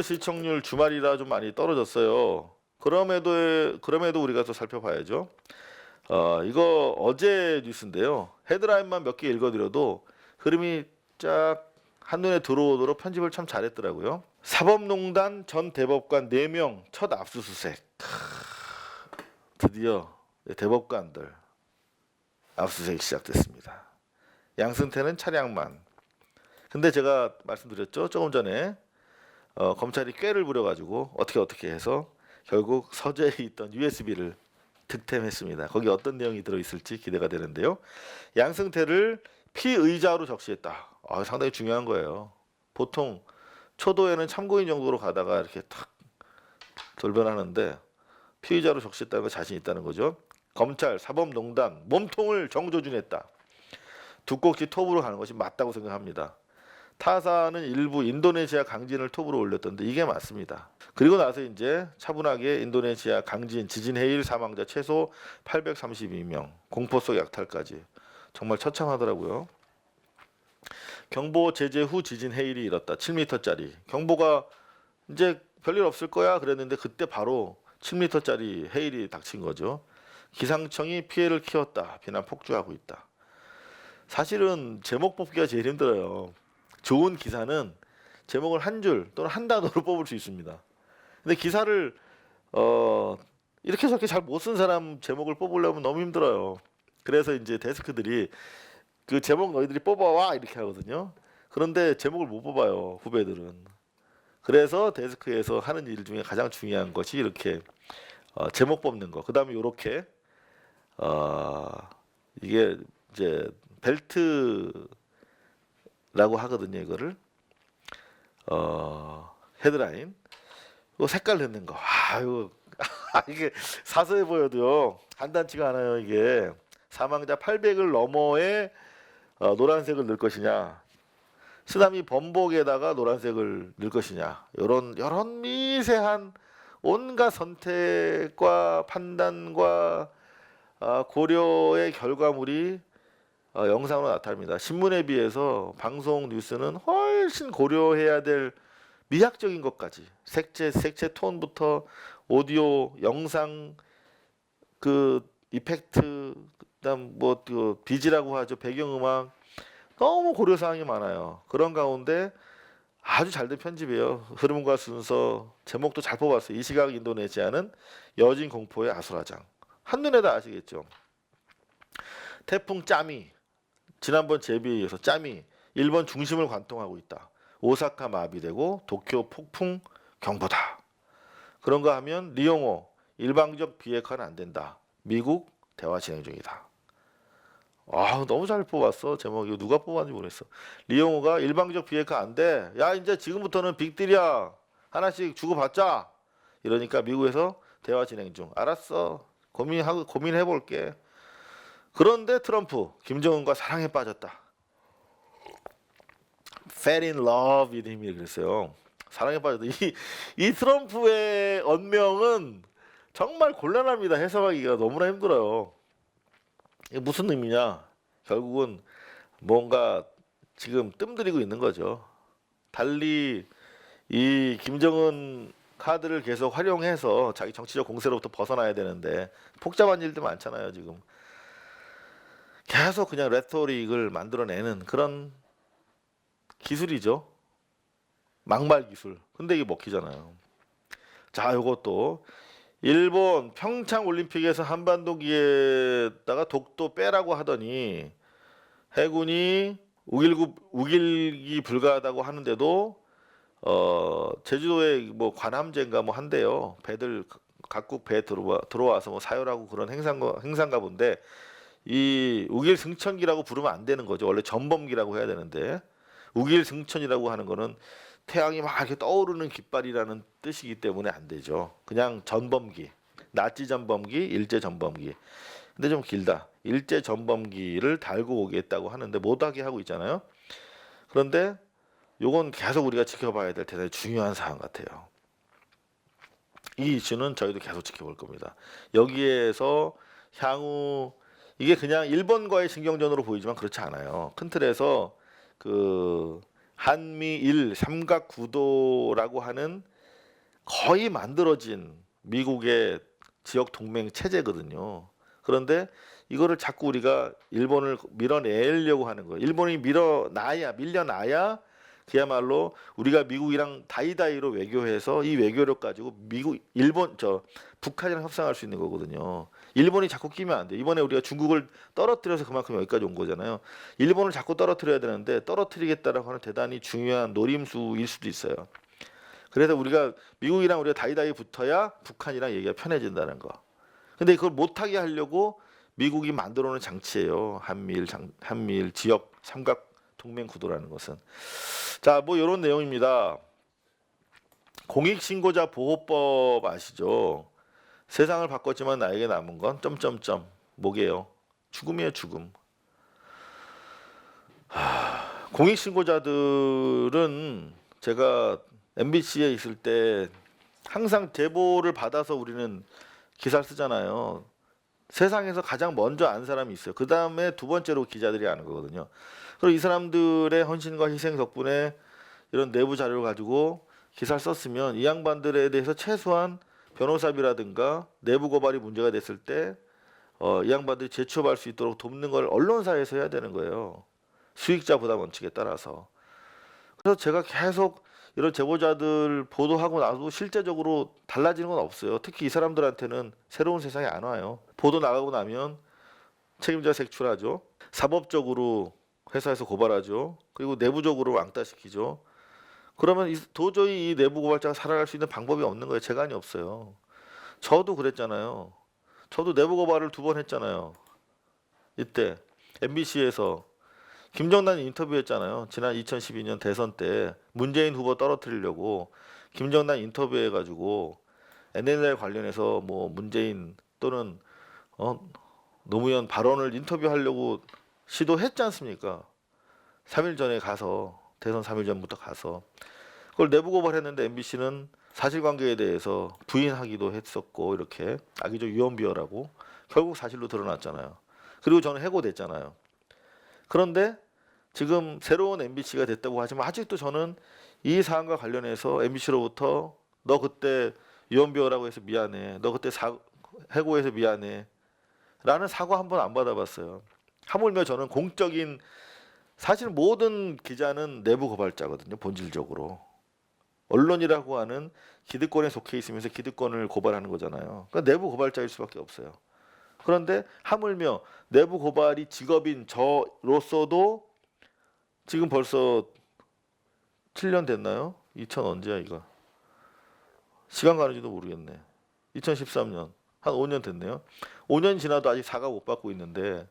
시청률 주말이라 좀 많이 떨어졌어요. 그럼에도 우리가 또 살펴봐야죠. 이거 어제 뉴스인데요. 헤드라인만 몇 개 읽어드려도 흐름이 쫙 한눈에 들어오도록 편집을 참 잘했더라고요. 사법농단 전 대법관 4명 첫 압수수색. 드디어 대법관들 압수수색이 시작됐습니다. 양승태는 차량만. 근데 제가 말씀드렸죠. 조금 전에 검찰이 꾀를 부려가지고 어떻게 해서 결국 서재에 있던 USB를 득템했습니다. 거기 어떤 내용이 들어있을지 기대가 되는데요. 양승태를 피의자로 적시했다. 상당히 중요한 거예요. 보통 초도에는 참고인 정도로 가다가 이렇게 탁 돌변하는데 피의자로 적시했다는 거 자신 있다는 거죠. 검찰 사법농단 몸통을 정조준했다. 두꼭지 톱으로 가는 것이 맞다고 생각합니다. 타사는 일부 인도네시아 강진을 톱으로 올렸던데 이게 맞습니다. 그리고 나서 이제 차분하게 인도네시아 강진 지진 해일 사망자 최소 832명, 공포 속 약탈까지 정말 처참하더라고요. 경보 제재 후 지진 해일이 일었다. 7m짜리 경보가 이제 별일 없을 거야 그랬는데 그때 바로 7m짜리 해일이 닥친 거죠. 기상청이 피해를 키웠다. 비난 폭주하고 있다. 사실은 제목 뽑기가 제일 힘들어요. 좋은 기사는 제목을 한 줄 또는 한 단어로 뽑을 수 있습니다. 근데 기사를 이렇게 저렇게 잘 못 쓴 사람 제목을 뽑으려면 너무 힘들어요. 그래서 이제 데스크들이 그 제목 너희들이 뽑아와 이렇게 하거든요. 그런데 제목을 못 뽑아요, 후배들은. 그래서 데스크에서 하는 일 중에 가장 중요한 것이 이렇게 제목 뽑는 거. 그다음에 이렇게 이게 이제 벨트라고 하거든요. 이거를 헤드라인 이거 색깔 넣는 거. 이거 이게 사소해 보여도요 간단치가 않아요. 이게 사망자 800을 넘어에 노란색을 넣을 것이냐, 쓰나미 범벅에다가 노란색을 넣을 것이냐, 이런 미세한 온갖 선택과 판단과 고려의 결과물이 영상으로 나타납니다. 신문에 비해서 방송 뉴스는 훨씬 고려해야 될 미학적인 것까지 색채 톤부터 오디오, 영상, 그 이펙트, 그다음 그 비지라고 하죠. 배경음악 너무 고려 사항이 많아요. 그런 가운데 아주 잘된 편집이에요. 흐름과 순서, 제목도 잘 뽑았어요. 이 시각 인도네시아는 여진 공포의 아수라장. 한눈에 다 아시겠죠. 태풍 짜미, 지난번 제비에 이어서 짜미 일본 중심을 관통하고 있다. 오사카 마비되고 도쿄 폭풍 경보다. 그런가 하면 리용호 일방적 비핵화는 안 된다. 미국 대화 진행 중이다. 너무 잘 뽑았어. 제목이 누가 뽑았는지 모르겠어. 리용호가 일방적 비핵화 안 돼. 야 이제 지금부터는 빅딜이야. 하나씩 주고받자. 이러니까 미국에서 대화 진행 중. 알았어. 고민해 볼게. 그런데 트럼프 김정은과 사랑에 빠졌다. Fell in love 이름이 그랬어요. 사랑에 빠졌다. 이 트럼프의 언명은 정말 곤란합니다. 해석하기가 너무나 힘들어요. 이게 무슨 의미냐? 결국은 뭔가 지금 뜸들이고 있는 거죠. 달리 이 김정은 카드를 계속 활용해서 자기 정치적 공세로부터 벗어나야 되는데 복잡한 일도 많잖아요. 지금 계속 그냥 레토릭을 만들어내는 그런 기술이죠. 막말 기술. 근데 이게 먹히잖아요. 자, 요것도 일본 평창 올림픽에서 한반도기에다가 독도 빼라고 하더니 해군이 우길기 불가하다고 하는데도 제주도에 뭐 관함제인가 뭐 한대요. 배들 각국 배 들어와서 뭐 사열하고 그런 행사인가 본데 이 우길 승천기라고 부르면 안 되는 거죠. 원래 전범기라고 해야 되는데 우길 승천이라고 하는 거는 태양이 막 이렇게 떠오르는 깃발이라는 뜻이기 때문에 안 되죠. 그냥 전범기, 나치 전범기, 일제 전범기. 근데 좀 길다. 일제 전범기를 달고 오겠다고 하는데 못하게 하고 있잖아요. 그런데 요건 계속 우리가 지켜봐야 될 대단히 중요한 사안 같아요. 이 이슈는 저희도 계속 지켜볼 겁니다. 여기에서 향후 이게 그냥 일본과의 신경전으로 보이지만 그렇지 않아요. 큰 틀에서 그 한미일 삼각 구도라고 하는 거의 만들어진 미국의 지역 동맹 체제거든요. 그런데 이거를 자꾸 우리가 일본을 밀어내려고 하는 거예요. 일본이 밀려나야 그야말로 우리가 미국이랑 다이다이로 외교해서 이 외교력 가지고 북한이랑 협상할 수 있는 거거든요. 일본이 자꾸 끼면 안 돼. 이번에 우리가 중국을 떨어뜨려서 그만큼 여기까지 온 거잖아요. 일본을 자꾸 떨어뜨려야 되는데 떨어뜨리겠다라고 하는 대단히 중요한 노림수일 수도 있어요. 그래서 미국이랑 우리가 다이다이 붙어야 북한이랑 얘기가 편해진다는 거. 근데 그걸 못하게 하려고 미국이 만들어 놓은 장치예요. 한미일 지역 삼각 동맹 구도라는 것은. 자, 뭐 이런 내용입니다. 공익신고자 보호법 아시죠? 세상을 바꿨지만 나에게 남은 건 점점점 뭐게요? 죽음이에요, 죽음. 공익신고자들은 제가 MBC에 있을 때 항상 제보를 받아서 우리는 기사를 쓰잖아요. 세상에서 가장 먼저 안 사람이 있어요. 그 다음에 두 번째로 기자들이 아는 거거든요. 그리고 이 사람들의 헌신과 희생 덕분에 이런 내부 자료를 가지고 기사를 썼으면 이 양반들에 대해서 최소한 변호사비라든가 내부 고발이 문제가 됐을 때 이 양반들이 재취업할 수 있도록 돕는 걸 언론사에서 해야 되는 거예요. 수익자 부담 원칙에 따라서. 그래서 제가 계속 이런 제보자들 보도하고 나도 실제적으로 달라지는 건 없어요. 특히 이 사람들한테는 새로운 세상이 안 와요. 보도 나가고 나면 책임자 색출하죠. 사법적으로 회사에서 고발하죠. 그리고 내부적으로 왕따시키죠. 그러면 도저히 이 내부 고발자가 살아갈 수 있는 방법이 없는 거예요. 재간이 없어요. 저도 그랬잖아요. 저도 내부 고발을 2번 했잖아요. 이때 MBC에서 김정난 인터뷰했잖아요. 지난 2012년 대선 때 문재인 후보 떨어뜨리려고 김정난 인터뷰해가지고 NLL 관련해서 뭐 문재인 또는 노무현 발언을 인터뷰하려고 시도했지 않습니까? 3일 전에 가서 대선 3일 전부터 가서 그걸 내부 고발했는데 MBC는 사실관계에 대해서 부인하기도 했었고 이렇게 악의적 유언비어라고 결국 사실로 드러났잖아요. 그리고 저는 해고됐잖아요. 그런데 지금 새로운 MBC가 됐다고 하지만 아직도 저는 이 사안과 관련해서 MBC로부터 너 그때 유언비어라고 해서 미안해. 너 그때 해고해서 미안해. 라는 사과 한 번 안 받아봤어요. 하물며 저는 사실 모든 기자는 내부 고발자거든요. 본질적으로. 언론이라고 하는 기득권에 속해 있으면서 기득권을 고발하는 거잖아요. 그러니까 내부 고발자일 수밖에 없어요. 그런데 하물며 내부 고발이 직업인 저로서도 지금 벌써 7년 됐나요? 2000 언제야 이거? 시간 가는지도 모르겠네. 2013년 한 5년 됐네요. 5년 지나도 아직 사과 못 받고 있는데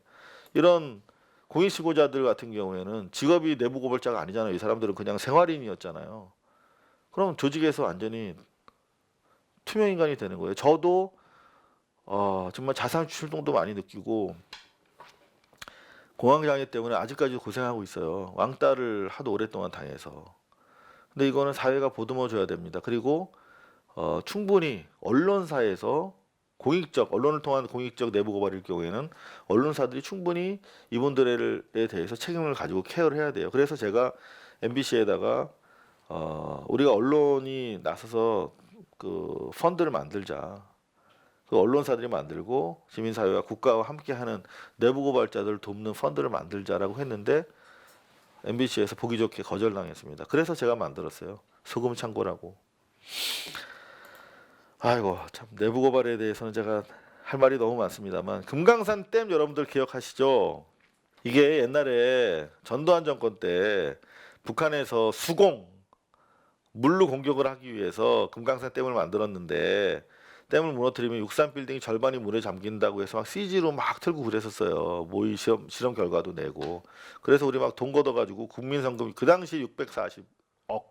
이런 공익신고자들 같은 경우에는 직업이 내부 고발자가 아니잖아요. 이 사람들은 그냥 생활인이었잖아요. 그럼 조직에서 완전히 투명 인간이 되는 거예요. 저도 정말 자살 출동도 많이 느끼고 공황장애 때문에 아직까지 고생하고 있어요. 왕따를 하도 오랫동안 당해서. 근데 이거는 사회가 보듬어 줘야 됩니다. 그리고 충분히 언론사에서 언론을 통한 공익적 내부 고발일 경우에는 언론사들이 충분히 이분들에 대해서 책임을 가지고 케어를 해야 돼요. 그래서 제가 MBC에다가 우리가 언론이 나서서 그 펀드를 만들자. 그 언론사들이 만들고 시민사회와 국가와 함께하는 내부 고발자들을 돕는 펀드를 만들자라고 했는데 MBC에서 보기 좋게 거절당했습니다. 그래서 제가 만들었어요. 소금 창고라고. 아이고 참 내부 고발에 대해서는 제가 할 말이 너무 많습니다만 금강산 댐 여러분들 기억하시죠? 이게 옛날에 전두환 정권 때 북한에서 물로 공격을 하기 위해서 금강산 댐을 만들었는데 댐을 무너뜨리면 63빌딩이 절반이 물에 잠긴다고 해서 막 CG로 막 틀고 그랬었어요. 모의 실험 결과도 내고. 그래서 우리 막 돈 걷어가지고 국민성금이 그 당시 640억.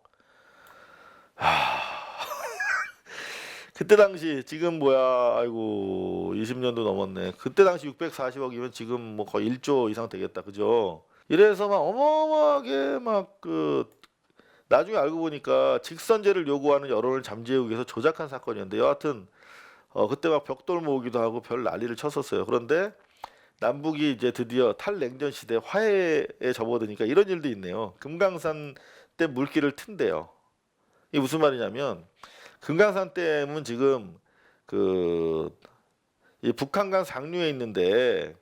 그때 당시 지금 뭐야 아이고 20년도 넘었네. 그때 당시 640억이면 지금 뭐 거의 1조 이상 되겠다. 그죠? 이래서 막 어마어마하게 나중에 알고 보니까 직선제를 요구하는 여론을 잠재우기 위해서 조작한 사건이었는데 여하튼 그때 막 벽돌 모으기도 하고 별 난리를 쳤었어요. 그런데 남북이 이제 드디어 탈냉전 시대 화해에 접어드니까 이런 일도 있네요. 금강산 때 물길을 튼대요. 이게 무슨 말이냐면 금강산 댐은 지금 이 북한강 상류에 있는데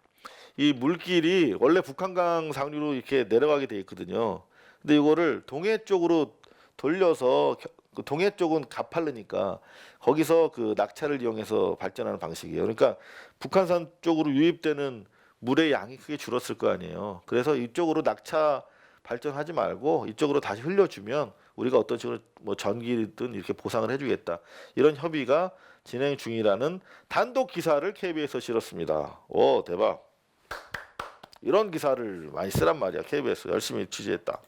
이 물길이 원래 북한강 상류로 이렇게 내려가게 돼 있거든요. 근데 이거를 동해 쪽으로 돌려서 그 동해 쪽은 가파르니까 거기서 그 낙차를 이용해서 발전하는 방식이에요. 그러니까 북한산 쪽으로 유입되는 물의 양이 크게 줄었을 거 아니에요. 그래서 이쪽으로 낙차 발전하지 말고 이쪽으로 다시 흘려주면 우리가 어떤 식으로 뭐 전기든 이렇게 보상을 해주겠다. 이런 협의가 진행 중이라는 단독 기사를 KBS에서 실었습니다. 오, 대박. 이런 기사를 많이 쓰란 말이야. KBS 열심히 취재했다.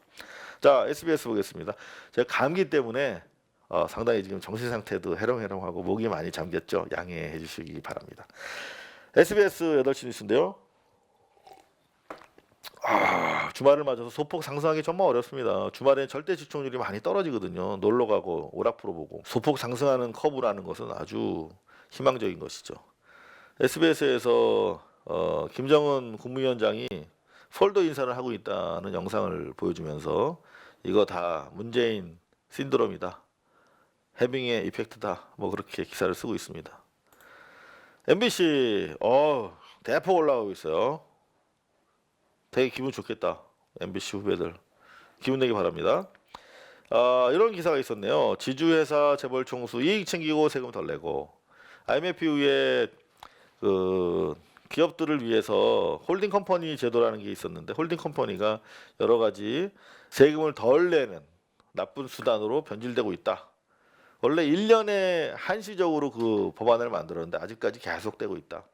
자, SBS 보겠습니다. 제가 감기 때문에 상당히 지금 정신 상태도 해롱해롱하고 목이 많이 잠겼죠. 양해해 주시기 바랍니다. SBS 8시 뉴스인데요. 주말을 맞아서 소폭 상승하기 정말 어렵습니다. 주말엔 절대 시청률이 많이 떨어지거든요. 놀러 가고 오락프로 보고 소폭 상승하는 커브라는 것은 아주 희망적인 것이죠. SBS에서 김정은 국무위원장이 폴더 인사를 하고 있다는 영상을 보여주면서 이거 다 문재인 신드롬이다. 해빙의 이펙트다. 뭐 그렇게 기사를 쓰고 있습니다. MBC 대폭 올라가고 있어요. 되게 기분 좋겠다. MBC 후배들 기분 내기 바랍니다. 이런 기사가 있었네요. 지주회사 재벌 총수 이익 챙기고 세금 덜 내고 IMF 이후에 그 기업들을 위해서 홀딩 컴퍼니 제도라는 게 있었는데 홀딩 컴퍼니가 여러 가지 세금을 덜 내는 나쁜 수단으로 변질되고 있다. 원래 1년에 한시적으로 그 법안을 만들었는데 아직까지 계속되고 있다.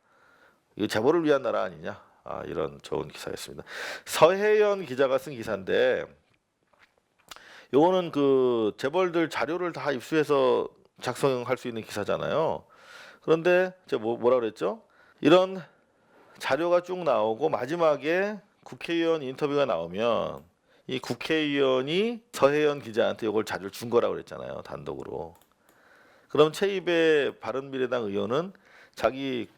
이거 재벌을 위한 나라 아니냐? 이런 좋은 기사였습니다. 서혜연 기자가 쓴 기사인데 요거는 그 재벌들 자료를 다 입수해서 작성할 수 있는 기사잖아요. 그런데 제가 뭐라 그랬죠? 이런 자료가 쭉 나오고 마지막에 국회의원 인터뷰가 나오면 이 국회의원이 서혜연 기자한테 이걸 자료를 준 거라고 그랬잖아요. 단독으로. 그럼 최입의 바른미래당 의원은 자기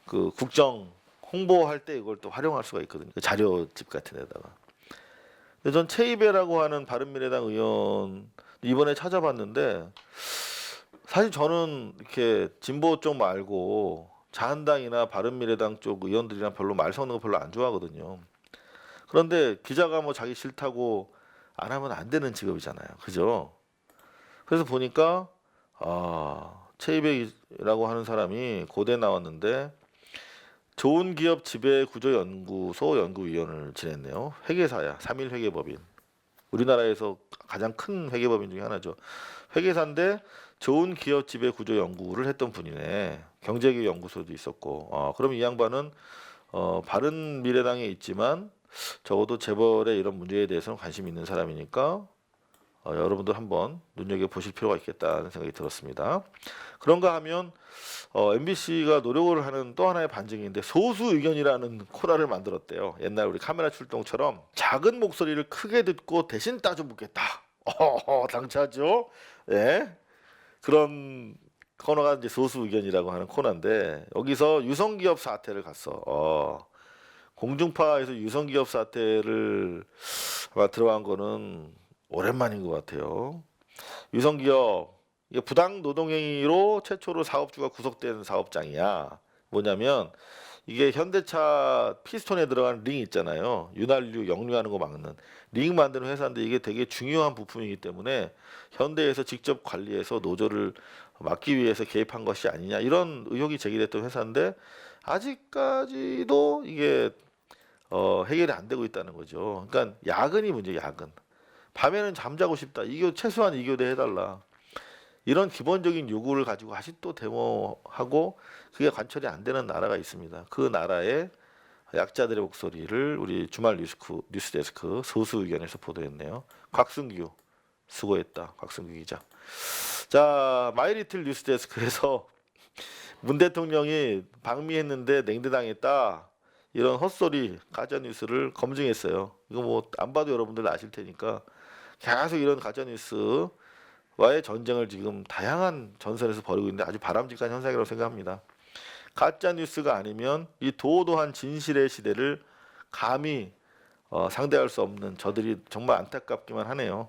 그 국정 홍보할 때 이걸 또 활용할 수가 있거든요. 그 자료집 같은 데다가. 근데 전 최입배라고 하는 바른미래당 의원 이번에 찾아봤는데 사실 저는 이렇게 진보 쪽 말고 자한당이나 바른미래당 쪽 의원들이랑 별로 말 섞는 거 별로 안 좋아하거든요. 그런데 기자가 뭐 자기 싫다고 안 하면 안 되는 직업이잖아요. 그죠? 그래서 보니까 최이백이라고 하는 사람이 고대 나왔는데 좋은 기업 지배 구조 연구소 연구위원을 지냈네요. 회계사야. 3일 회계법인. 우리나라에서 가장 큰 회계법인 중에 하나죠. 회계사인데 좋은 기업 지배 구조 연구를 했던 분이네. 경제기 연구소도 있었고. 그럼 이 양반은 바른 미래당에 있지만 적어도 재벌의 이런 문제에 대해서는 관심 있는 사람이니까 여러분들 한번 눈여겨 보실 필요가 있겠다는 생각이 들었습니다. 그런가 하면 MBC가 노력을 하는 또 하나의 반증인데 소수 의견이라는 코너를 만들었대요. 옛날 우리 카메라 출동처럼 작은 목소리를 크게 듣고 대신 따져 묻겠다. 당차죠? 예. 그런 코너가 이제 소수 의견이라고 하는 코너인데 여기서 유성기업 사태를 갔어. 공중파에서 유성기업 사태를 아마 들어간 거는 오랜만인 것 같아요. 유성기업 이게 부당 노동행위로 최초로 사업주가 구속된 사업장이야. 뭐냐면 이게 현대차 피스톤에 들어가는 링 있잖아요. 윤활유 역류하는 거 막는 링 만드는 회사인데 이게 되게 중요한 부품이기 때문에 현대에서 직접 관리해서 노조를 막기 위해서 개입한 것이 아니냐 이런 의혹이 제기됐던 회사인데 아직까지도 이게 해결이 안 되고 있다는 거죠. 그러니까 야근이 문제, 야근. 밤에는 잠자고 싶다. 최소한 2교대 해달라. 이런 기본적인 요구를 가지고 아직도 데모하고 그게 관철이 안 되는 나라가 있습니다. 그 나라의 약자들의 목소리를 우리 주말 뉴스데스크 소수 의견에서 보도했네요. 곽승규 수고했다. 곽승규 기자. 자, 마이리틀 뉴스데스크에서 문 대통령이 방미했는데 냉대당했다. 이런 헛소리 가짜 뉴스를 검증했어요. 이거 뭐 안 봐도 여러분들 아실 테니까 계속 이런 가짜 뉴스와의 전쟁을 지금 다양한 전선에서 벌이고 있는데 아주 바람직한 현상이라고 생각합니다. 가짜 뉴스가 아니면 이 도도한 진실의 시대를 감히 상대할 수 없는 저들이 정말 안타깝기만 하네요.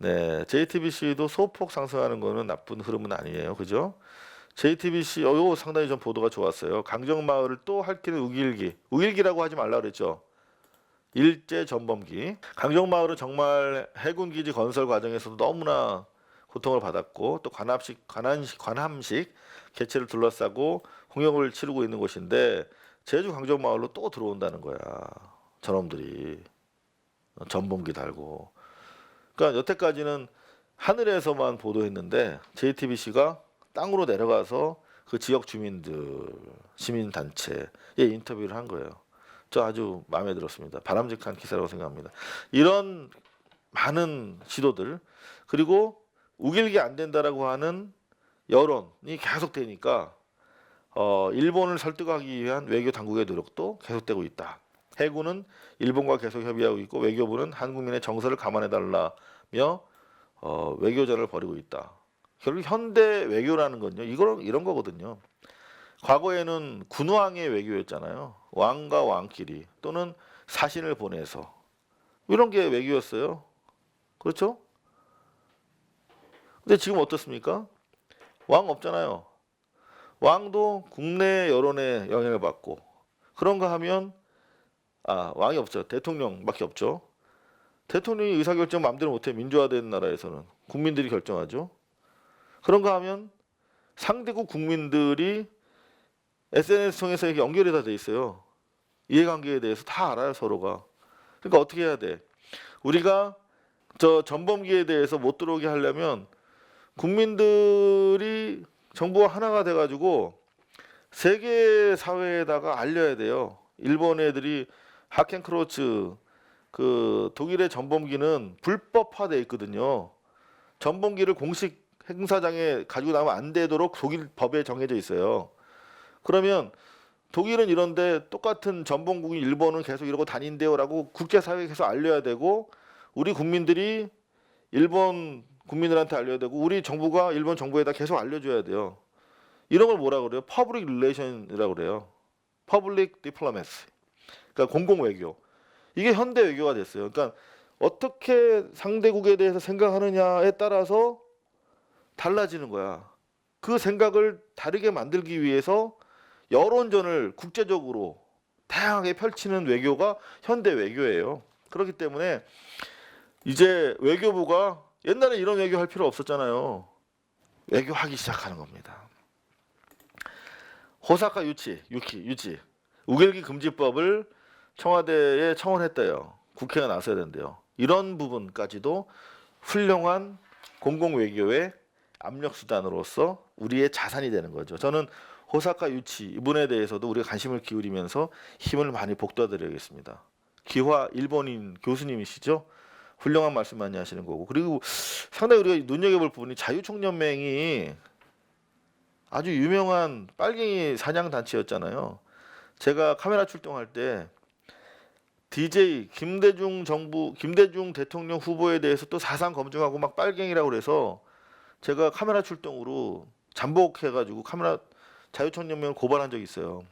네, JTBC도 소폭 상승하는 거는 나쁜 흐름은 아니에요. 그죠? JTBC 요 상당히 좀 보도가 좋았어요. 강정마을을 또 핥기는 우길기. 우길기라고 하지 말라 그랬죠. 일제 전범기. 강정마을은 정말 해군기지 건설 과정에서도 너무나 고통을 받았고 또 관함식 개체를 둘러싸고 홍역을 치르고 있는 곳인데 제주 강정마을로 또 들어온다는 거야. 저놈들이 전범기 달고. 그러니까 여태까지는 하늘에서만 보도했는데 JTBC가 땅으로 내려가서 그 지역 주민들, 시민단체에 인터뷰를 한 거예요. 저 아주 마음에 들었습니다. 바람직한 기사라고 생각합니다. 이런 많은 시도들 그리고 우길기 안 된다라고 하는 여론이 계속되니까 일본을 설득하기 위한 외교 당국의 노력도 계속되고 있다. 해군은 일본과 계속 협의하고 있고 외교부는 한국민의 정서를 감안해달라며 외교전을 벌이고 있다. 결국 현대 외교라는 건요, 이런 거거든요. 과거에는 군왕의 외교였잖아요. 왕과 왕끼리 또는 사신을 보내서 이런 게 외교였어요. 그렇죠? 근데 지금 어떻습니까? 왕 없잖아요. 왕도 국내 여론에 영향을 받고 그런가 하면 왕이 없죠. 대통령밖에 없죠. 대통령이 의사결정 마음대로 못해. 민주화된 나라에서는 국민들이 결정하죠. 그런가 하면 상대국 국민들이 SNS 통해서 이렇게 연결이 다 돼 있어요. 이해관계에 대해서 다 알아요, 서로가. 그러니까 어떻게 해야 돼? 우리가 저 전범기에 대해서 못 들어오게 하려면 국민들이 정부가 하나가 돼가지고 세계 사회에다가 알려야 돼요. 일본 애들이 하켄크로츠 그 독일의 전범기는 불법화돼 있거든요. 전범기를 공식 행사장에 가지고 나가면 안 되도록 독일 법에 정해져 있어요. 그러면 독일은 이런데 똑같은 전범국인 일본은 계속 이러고 다닌대요라고 국제사회에 계속 알려야 되고 우리 국민들이 일본 국민들한테 알려야 되고 우리 정부가 일본 정부에다 계속 알려줘야 돼요. 이런 걸 뭐라 그래요? 퍼블릭 릴레이션이라고 그래요. 퍼블릭 디플로마시. 그러니까 공공외교. 이게 현대 외교가 됐어요. 그러니까 어떻게 상대국에 대해서 생각하느냐에 따라서 달라지는 거야. 그 생각을 다르게 만들기 위해서 여론전을 국제적으로 다양하게 펼치는 외교가 현대 외교예요. 그렇기 때문에 이제 외교부가 옛날에 이런 외교 할 필요 없었잖아요. 외교하기 시작하는 겁니다. 호사카 유치 우길기 금지법을 청와대에 청원했대요. 국회가 나서야 된대요. 이런 부분까지도 훌륭한 공공외교의 압력수단으로서 우리의 자산이 되는 거죠. 저는 호사카 유치 이분에 대해서도 우리가 관심을 기울이면서 힘을 많이 복돋아드려야겠습니다. 기화 일본인 교수님이시죠. 훌륭한 말씀 많이 하시는 거고 그리고 상당히 우리가 눈여겨볼 부분이 자유총연맹이 아주 유명한 빨갱이 사냥 단체였잖아요. 제가 카메라 출동할 때 DJ 김대중 대통령 후보에 대해서 또 사상 검증하고 막 빨갱이라고 그래서 제가 카메라 출동으로 잠복해가지고 자유총연맹을 고발한 적이 있어요.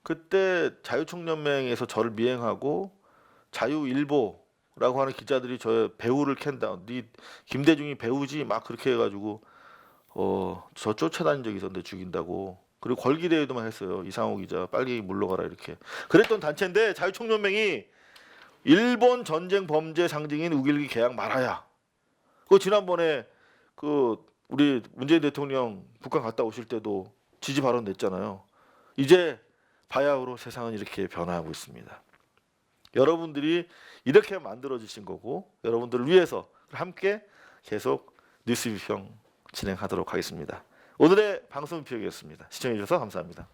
그때 자유총연맹에서 저를 미행하고 자유일보라고 하는 기자들이 저 배우를 캔다. 네 김대중이 배우지 막 그렇게 해가지고 저 쫓아다닌 적이 있었는데 죽인다고. 그리고 걸기대회도만 했어요. 이상호 기자 빨리 물러가라 이렇게. 그랬던 단체인데 자유총연맹이 일본 전쟁 범죄 상징인 우길기 계약 말아야. 그 지난번에 그 우리 문재인 대통령 북한 갔다 오실 때도 지지 발언 냈잖아요. 이제 바야흐로 세상은 이렇게 변화하고 있습니다. 여러분들이 이렇게 만들어 주신 거고 여러분들을 위해서 함께 계속 뉴스 비평 진행하도록 하겠습니다. 오늘의 방송 비평이었습니다. 시청해 주셔서 감사합니다.